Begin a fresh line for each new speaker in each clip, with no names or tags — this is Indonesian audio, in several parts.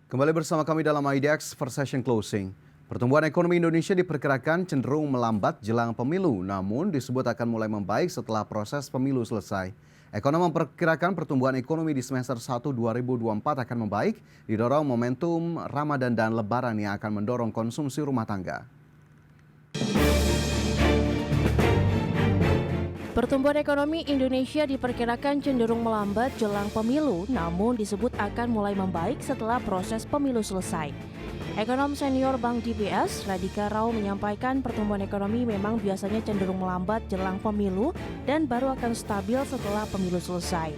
Kembali bersama kami dalam IDX First Session Closing. Pertumbuhan ekonomi Indonesia diperkirakan cenderung melambat jelang pemilu, namun disebut akan mulai membaik setelah proses pemilu selesai. Ekonom memperkirakan pertumbuhan ekonomi di semester 1 2024 akan membaik, didorong momentum Ramadan dan Lebaran yang akan mendorong konsumsi rumah tangga.
Pertumbuhan ekonomi Indonesia diperkirakan cenderung melambat jelang pemilu, namun disebut akan mulai membaik setelah proses pemilu selesai. Ekonom senior Bank DBS, Radhika Rao menyampaikan pertumbuhan ekonomi memang biasanya cenderung melambat jelang pemilu dan baru akan stabil setelah pemilu selesai.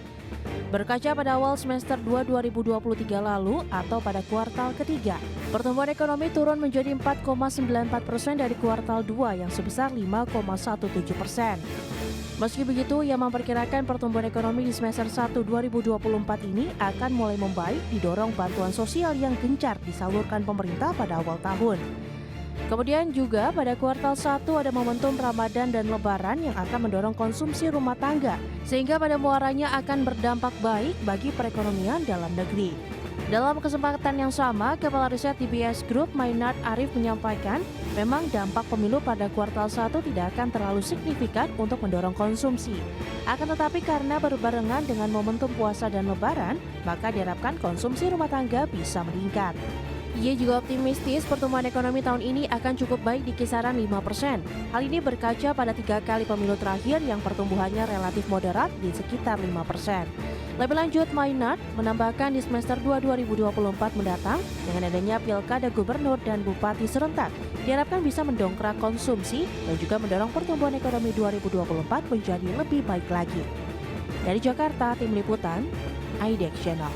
Berkaca pada awal semester 2 2023 lalu atau pada kuartal ketiga, pertumbuhan ekonomi turun menjadi 4,94% dari kuartal 2 yang sebesar 5,17%. Meski begitu, ia memperkirakan pertumbuhan ekonomi di semester 1 2024 ini akan mulai membaik didorong bantuan sosial yang gencar disalurkan pemerintah pada awal tahun. Kemudian juga pada kuartal 1 ada momentum Ramadan dan Lebaran yang akan mendorong konsumsi rumah tangga, sehingga pada muaranya akan berdampak baik bagi perekonomian dalam negeri. Dalam kesempatan yang sama, Kepala Riset DBS Group Maynard Arif menyampaikan, memang dampak pemilu pada kuartal 1 tidak akan terlalu signifikan untuk mendorong konsumsi. Akan tetapi karena berbarengan dengan momentum puasa dan lebaran, maka diharapkan konsumsi rumah tangga bisa meningkat. Ia juga optimistis pertumbuhan ekonomi tahun ini akan cukup baik di kisaran 5%. Hal ini berkaca pada 3 kali pemilu terakhir yang pertumbuhannya relatif moderat di sekitar 5%. Lebih lanjut, Maynard menambahkan di semester 2 2024 mendatang, dengan adanya pilkada gubernur dan bupati serentak, diharapkan bisa mendongkrak konsumsi dan juga mendorong pertumbuhan ekonomi 2024 menjadi lebih baik lagi. Dari Jakarta, Tim Liputan, IDX Channel.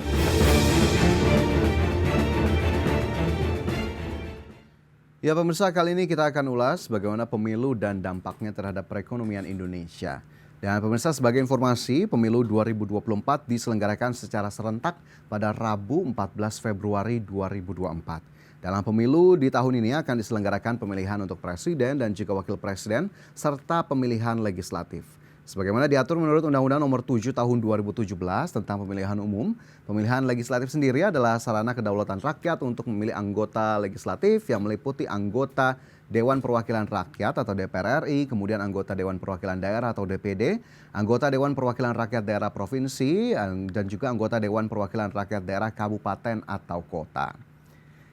Ya pemirsa, kali ini kita akan ulas bagaimana pemilu dan dampaknya terhadap perekonomian Indonesia. Dan pemirsa, sebagai informasi, pemilu 2024 diselenggarakan secara serentak pada Rabu 14 Februari 2024. Dalam pemilu di tahun ini akan diselenggarakan pemilihan untuk presiden dan juga wakil presiden serta pemilihan legislatif. Sebagaimana diatur menurut Undang-Undang Nomor 7 Tahun 2017 tentang pemilihan umum, pemilihan legislatif sendiri adalah sarana kedaulatan rakyat untuk memilih anggota legislatif yang meliputi anggota Dewan Perwakilan Rakyat atau DPR RI, kemudian anggota Dewan Perwakilan Daerah atau DPD, anggota Dewan Perwakilan Rakyat Daerah Provinsi, dan juga anggota Dewan Perwakilan Rakyat Daerah Kabupaten atau Kota.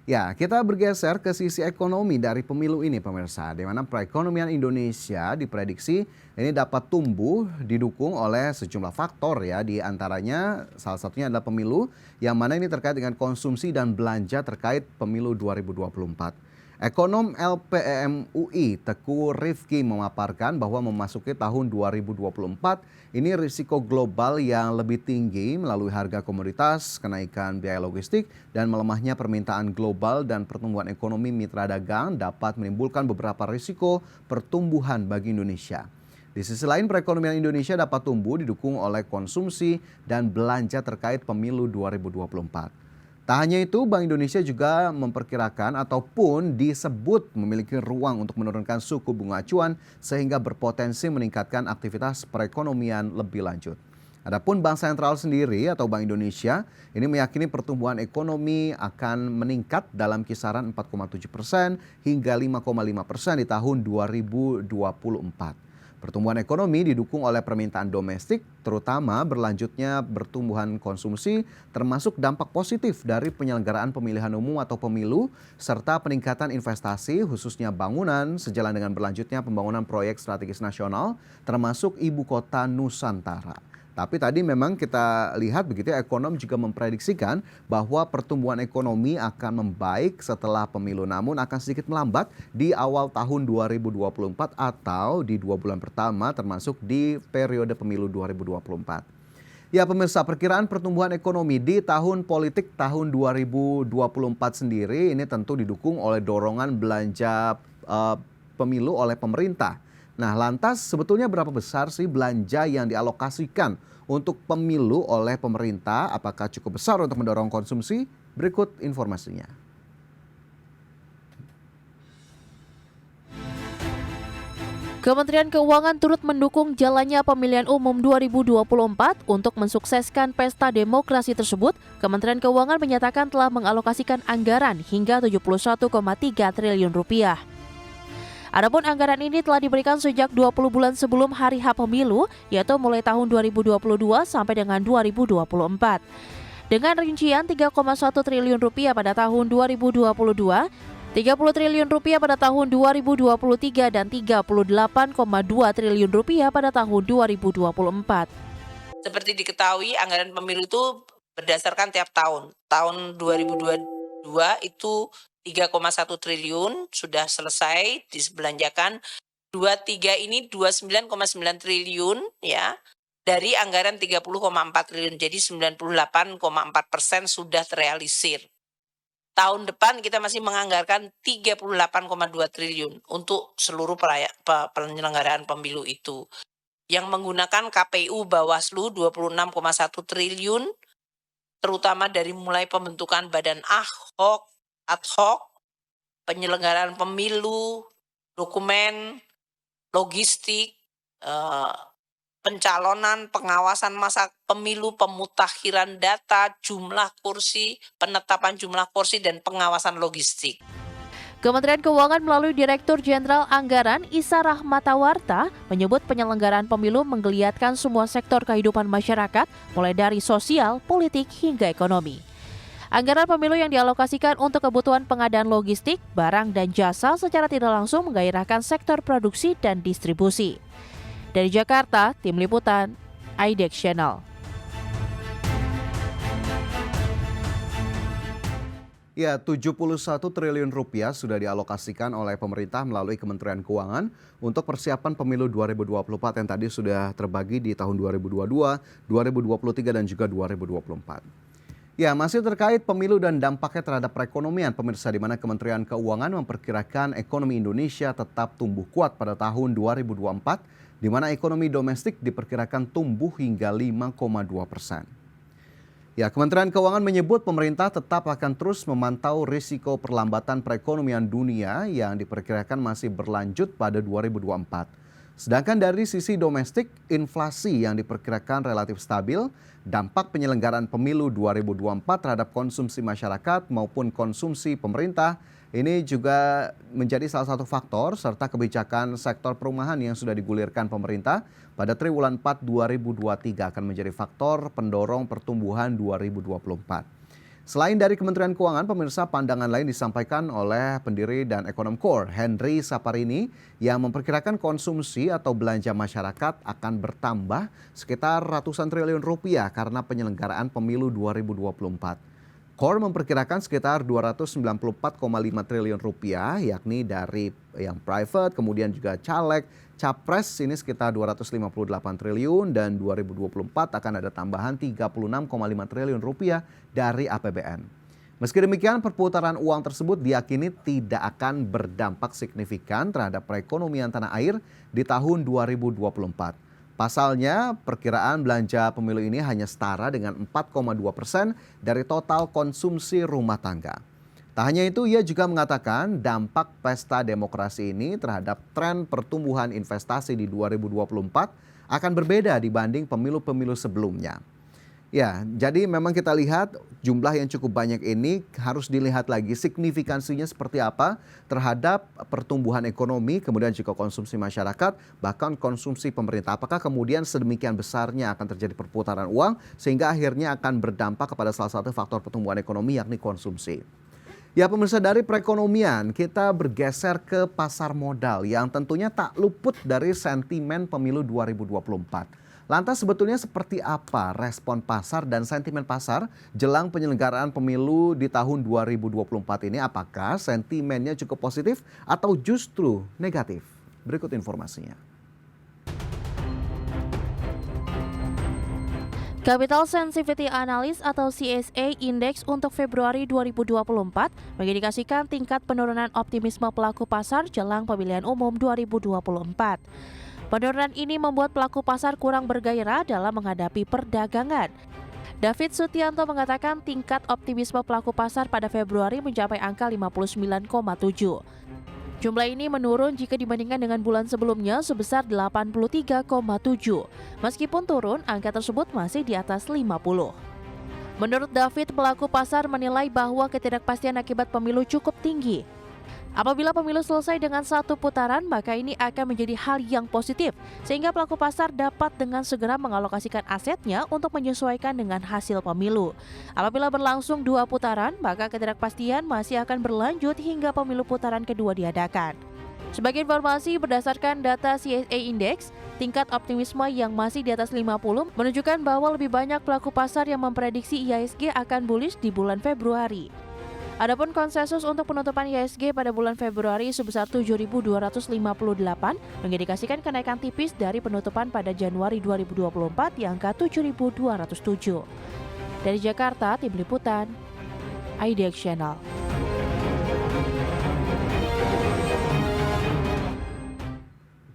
Ya, kita bergeser ke sisi ekonomi dari pemilu ini pemirsa, di mana perekonomian Indonesia diprediksi ini dapat tumbuh didukung oleh sejumlah faktor ya, di antaranya salah satunya adalah pemilu yang mana ini terkait dengan konsumsi dan belanja terkait pemilu 2024. Ekonom LPEM UI Teguh Rifki memaparkan bahwa memasuki tahun 2024 ini risiko global yang lebih tinggi melalui harga komoditas, kenaikan biaya logistik, dan melemahnya permintaan global dan pertumbuhan ekonomi mitra dagang dapat menimbulkan beberapa risiko pertumbuhan bagi Indonesia. Di sisi lain, perekonomian Indonesia dapat tumbuh didukung oleh konsumsi dan belanja terkait pemilu 2024. Tak hanya itu, Bank Indonesia juga memperkirakan ataupun disebut memiliki ruang untuk menurunkan suku bunga acuan sehingga berpotensi meningkatkan aktivitas perekonomian lebih lanjut. Adapun Bank Sentral sendiri atau Bank Indonesia ini meyakini pertumbuhan ekonomi akan meningkat dalam kisaran 4,7% hingga 5,5% di tahun 2024. Pertumbuhan ekonomi didukung oleh permintaan domestik, terutama berlanjutnya pertumbuhan konsumsi, termasuk dampak positif dari penyelenggaraan pemilihan umum atau pemilu, serta peningkatan investasi khususnya bangunan sejalan dengan berlanjutnya pembangunan proyek strategis nasional, termasuk Ibu Kota Nusantara. Tapi tadi memang kita lihat begitu, ekonom juga memprediksikan bahwa pertumbuhan ekonomi akan membaik setelah pemilu, namun akan sedikit melambat di awal tahun 2024 atau di 2 bulan pertama termasuk di periode pemilu 2024. Ya pemirsa, perkiraan pertumbuhan ekonomi di tahun politik tahun 2024 sendiri ini tentu didukung oleh dorongan belanja pemilu oleh pemerintah. Nah, lantas sebetulnya berapa besar sih belanja yang dialokasikan untuk pemilu oleh pemerintah? Apakah cukup besar untuk mendorong konsumsi? Berikut informasinya.
Kementerian Keuangan turut mendukung jalannya pemilihan umum 2024 untuk mensukseskan pesta demokrasi tersebut. Kementerian Keuangan menyatakan telah mengalokasikan anggaran hingga 71,3 triliun rupiah. Adapun anggaran ini telah diberikan sejak 20 bulan sebelum hari H pemilu, yaitu mulai tahun 2022 sampai dengan 2024. Dengan rincian 3,1 triliun rupiah pada tahun 2022, 30 triliun rupiah pada tahun 2023 dan 38,2 triliun rupiah pada tahun 2024.
Seperti diketahui, anggaran pemilu itu berdasarkan tiap tahun. Tahun 2022 itu 3,1 triliun sudah selesai dibelanjakan. 23 ini 29,9 triliun ya. Dari anggaran 30,4 triliun, jadi 98,4% sudah terrealisir. Tahun depan kita masih menganggarkan 38,2 triliun untuk seluruh penyelenggaraan pemilu itu. Yang menggunakan KPU Bawaslu 26,1 triliun, terutama dari mulai pembentukan badan ad hoc, penyelenggaraan pemilu, dokumen, logistik, pencalonan, pengawasan masa pemilu, pemutakhiran data, jumlah kursi, penetapan jumlah kursi, dan pengawasan logistik.
Kementerian Keuangan melalui Direktur Jenderal Anggaran Isa Rahmatawarta menyebut penyelenggaraan pemilu menggeliatkan semua sektor kehidupan masyarakat, mulai dari sosial, politik, hingga ekonomi. Anggaran pemilu yang dialokasikan untuk kebutuhan pengadaan logistik, barang, dan jasa secara tidak langsung menggairahkan sektor produksi dan distribusi. Dari Jakarta, Tim Liputan, IDEX Channel.
Ya, 71 triliun rupiah sudah dialokasikan oleh pemerintah melalui Kementerian Keuangan untuk persiapan pemilu 2024 yang tadi sudah terbagi di tahun 2022, 2023 dan juga 2024. Ya, masih terkait pemilu dan dampaknya terhadap perekonomian, pemirsa, di mana Kementerian Keuangan memperkirakan ekonomi Indonesia tetap tumbuh kuat pada tahun 2024, di mana ekonomi domestik diperkirakan tumbuh hingga 5,2%. Ya, Kementerian Keuangan menyebut pemerintah tetap akan terus memantau risiko perlambatan perekonomian dunia yang diperkirakan masih berlanjut pada 2024. Sedangkan dari sisi domestik, inflasi yang diperkirakan relatif stabil, dampak penyelenggaraan pemilu 2024 terhadap konsumsi masyarakat maupun konsumsi pemerintah ini juga menjadi salah satu faktor, serta kebijakan sektor perumahan yang sudah digulirkan pemerintah pada triwulan 4 2023 akan menjadi faktor pendorong pertumbuhan 2024. Selain dari Kementerian Keuangan, pemirsa, pandangan lain disampaikan oleh pendiri dan ekonom KORE, Henry Saparini, yang memperkirakan konsumsi atau belanja masyarakat akan bertambah sekitar ratusan triliun rupiah karena penyelenggaraan pemilu 2024. KORE memperkirakan sekitar 294,5 triliun rupiah, yakni dari yang private, kemudian juga caleg, capres ini sekitar 258 triliun, dan 2024 akan ada tambahan 36,5 triliun rupiah dari APBN. Meski demikian, perputaran uang tersebut diyakini tidak akan berdampak signifikan terhadap perekonomian tanah air di tahun 2024. Pasalnya, perkiraan belanja pemilu ini hanya setara dengan 4,2% dari total konsumsi rumah tangga. Tak hanya itu, ia juga mengatakan dampak pesta demokrasi ini terhadap tren pertumbuhan investasi di 2024 akan berbeda dibanding pemilu-pemilu sebelumnya. Ya, jadi memang kita lihat jumlah yang cukup banyak ini harus dilihat lagi signifikansinya seperti apa terhadap pertumbuhan ekonomi, kemudian juga konsumsi masyarakat, bahkan konsumsi pemerintah. Apakah kemudian sedemikian besarnya akan terjadi perputaran uang sehingga akhirnya akan berdampak kepada salah satu faktor pertumbuhan ekonomi, yakni konsumsi. Ya, pemirsa, dari perekonomian kita bergeser ke pasar modal yang tentunya tak luput dari sentimen pemilu 2024. Lantas sebetulnya seperti apa respon pasar dan sentimen pasar jelang penyelenggaraan pemilu di tahun 2024 ini? Apakah sentimennya cukup positif atau justru negatif? Berikut informasinya.
Capital Sensitivity Analysis atau CSA Index untuk Februari 2024 mengindikasikan tingkat penurunan optimisme pelaku pasar jelang pemilihan umum 2024. Penurunan ini membuat pelaku pasar kurang bergairah dalam menghadapi perdagangan. David Sutianto mengatakan tingkat optimisme pelaku pasar pada Februari mencapai angka 59,7. Jumlah ini menurun jika dibandingkan dengan bulan sebelumnya sebesar 83,7. Meskipun turun, angka tersebut masih di atas 50. Menurut David, pelaku pasar menilai bahwa ketidakpastian akibat pemilu cukup tinggi. Apabila pemilu selesai dengan satu putaran, maka ini akan menjadi hal yang positif, sehingga pelaku pasar dapat dengan segera mengalokasikan asetnya untuk menyesuaikan dengan hasil pemilu. Apabila berlangsung 2 putaran, maka ketidakpastian masih akan berlanjut hingga pemilu putaran kedua diadakan. Sebagai informasi, berdasarkan data CSA Index, tingkat optimisme yang masih di atas 50 menunjukkan bahwa lebih banyak pelaku pasar yang memprediksi IHSG akan bullish di bulan Februari. Adapun konsensus untuk penutupan IHSG pada bulan Februari sebesar 7.258 mengindikasikan kenaikan tipis dari penutupan pada Januari 2024 di angka 7.207. Dari Jakarta, Tim Liputan, IDX Channel.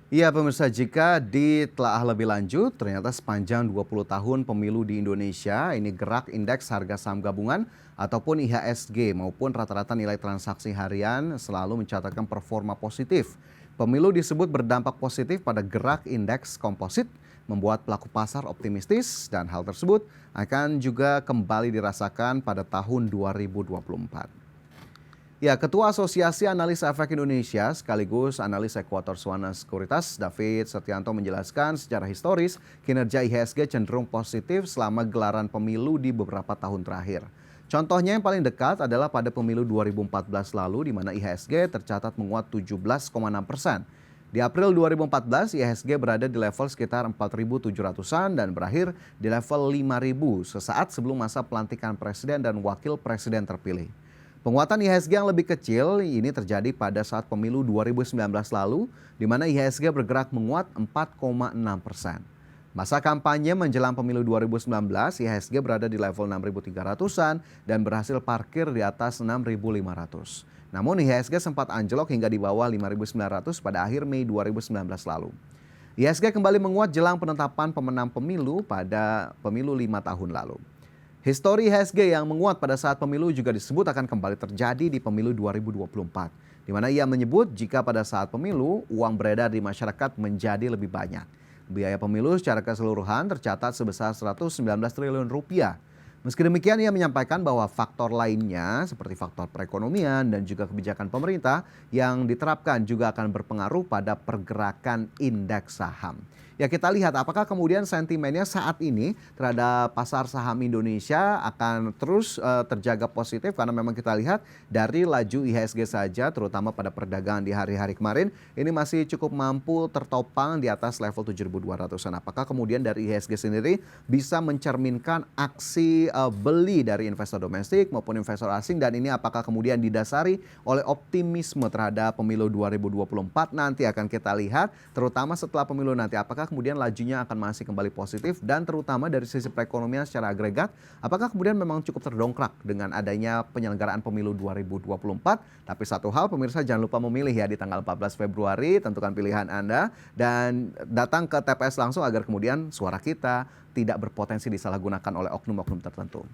Ya pemirsa, jika ditelaah lebih lanjut, ternyata sepanjang 20 tahun pemilu di Indonesia, ini gerak indeks harga saham gabungan ataupun IHSG maupun rata-rata nilai transaksi harian selalu mencatatkan performa positif. Pemilu disebut berdampak positif pada gerak indeks komposit, membuat pelaku pasar optimistis dan hal tersebut akan juga kembali dirasakan pada tahun 2024. Ya, Ketua Asosiasi Analis Efek Indonesia sekaligus analis Ekuator Swana Sekuritas David Setianto menjelaskan secara historis kinerja IHSG cenderung positif selama gelaran pemilu di beberapa tahun terakhir. Contohnya yang paling dekat adalah pada pemilu 2014 lalu di mana IHSG tercatat menguat 17,6%. Di April 2014 IHSG berada di level sekitar 4.700-an dan berakhir di level 5.000 sesaat sebelum masa pelantikan presiden dan wakil presiden terpilih. Penguatan IHSG yang lebih kecil ini terjadi pada saat pemilu 2019 lalu, di mana IHSG bergerak menguat 4,6%. Masa kampanye menjelang pemilu 2019, IHSG berada di level 6.300-an dan berhasil parkir di atas 6.500. Namun IHSG sempat anjlok hingga di bawah 5.900 pada akhir Mei 2019 lalu. IHSG kembali menguat jelang penetapan pemenang pemilu pada pemilu 5 tahun lalu. Histori IHSG yang menguat pada saat pemilu juga disebut akan kembali terjadi di pemilu 2024, di mana ia menyebut jika pada saat pemilu uang beredar di masyarakat menjadi lebih banyak. Biaya pemilu secara keseluruhan tercatat sebesar 119 triliun rupiah. Meski demikian, ia menyampaikan bahwa faktor lainnya seperti faktor perekonomian dan juga kebijakan pemerintah yang diterapkan juga akan berpengaruh pada pergerakan indeks saham. Ya, kita lihat apakah kemudian sentimennya saat ini terhadap pasar saham Indonesia akan terus terjaga positif, karena memang kita lihat dari laju IHSG saja terutama pada perdagangan di hari-hari kemarin ini masih cukup mampu tertopang di atas level 7.200-an. Apakah kemudian dari IHSG sendiri bisa mencerminkan aksi beli dari investor domestik maupun investor asing, dan ini apakah kemudian didasari oleh optimisme terhadap pemilu 2024 nanti akan kita lihat, terutama setelah pemilu nanti apakah kemudian lajunya akan masih kembali positif, dan terutama dari sisi perekonomian secara agregat apakah kemudian memang cukup terdongkrak dengan adanya penyelenggaraan pemilu 2024. Tapi satu hal pemirsa, jangan lupa memilih ya di tanggal 14 Februari, tentukan pilihan Anda dan datang ke TPS langsung agar kemudian suara kita tidak berpotensi disalahgunakan oleh oknum-oknum tertentu.